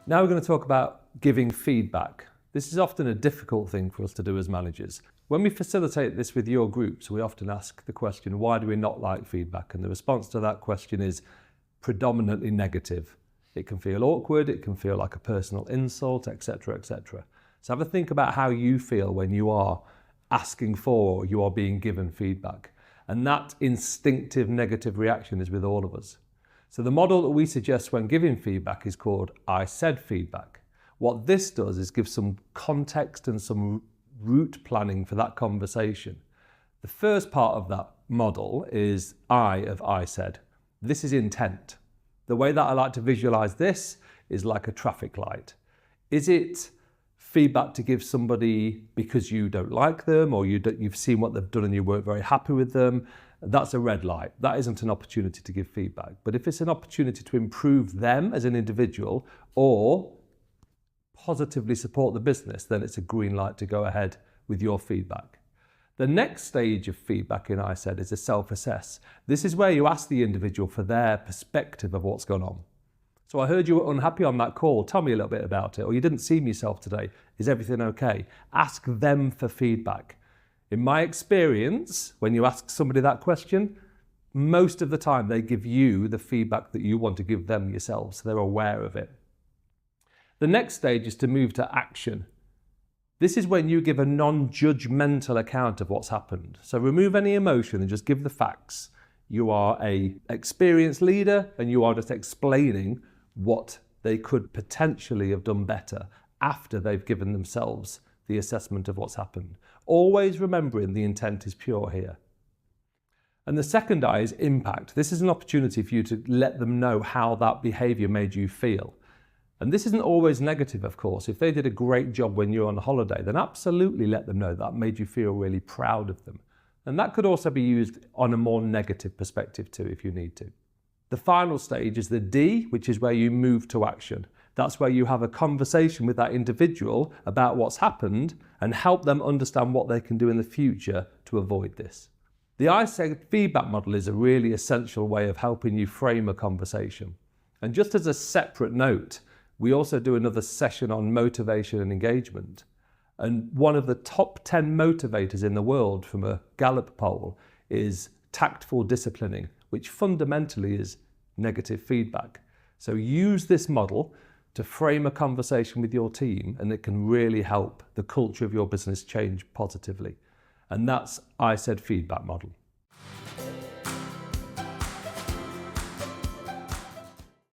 Now we're going to talk about giving feedback. This is often a difficult thing for us to do as managers. When we facilitate this with your groups, we often ask the question, why do we not like feedback? And the response to that question is predominantly negative. It can feel awkward, it can feel like a personal insult, etc., etc. So have a think about how you feel when you are asking for or you are being given feedback. And that instinctive negative reaction is with all of us. So the model that we suggest when giving feedback is called iSaid feedback. What this does is give some context and some route planning for that conversation. The first part of that model is I of iSaid. This is intent. The way that I like to visualize this is like a traffic light. Is it feedback to give somebody because you don't like them or you've seen what they've done and you weren't very happy with them? That's a red light. That isn't an opportunity to give feedback. But if it's an opportunity to improve them as an individual or positively support the business, then it's a green light to go ahead with your feedback. The next stage of feedback in iSaid is a self-assess. This is where you ask the individual for their perspective of what's gone on. So I heard you were unhappy on that call. Tell me a little bit about it. Or you didn't see yourself today. Is everything okay? Ask them for feedback. In my experience, when you ask somebody that question, most of the time they give you the feedback that you want to give them yourselves. So they're aware of it. The next stage is to move to action. This is when you give a non-judgmental account of what's happened. So remove any emotion and just give the facts. You are an experienced leader and you are just explaining what they could potentially have done better after they've given themselves the assessment of what's happened. Always remembering the intent is pure here. And the second I is impact. This is an opportunity for you to let them know how that behaviour made you feel. And this isn't always negative, of course. If they did a great job when you're on holiday, then absolutely let them know that made you feel really proud of them. And that could also be used on a more negative perspective too, if you need to. The final stage is the D, which is where you move to action. That's where you have a conversation with that individual about what's happened and help them understand what they can do in the future to avoid this. The iSaid feedback model is a really essential way of helping you frame a conversation. And just as a separate note, we also do another session on motivation and engagement. And one of the top 10 motivators in the world from a Gallup poll is tactful disciplining, which fundamentally is negative feedback. So use this model to frame a conversation with your team and it can really help the culture of your business change positively. And that's iSaid feedback model.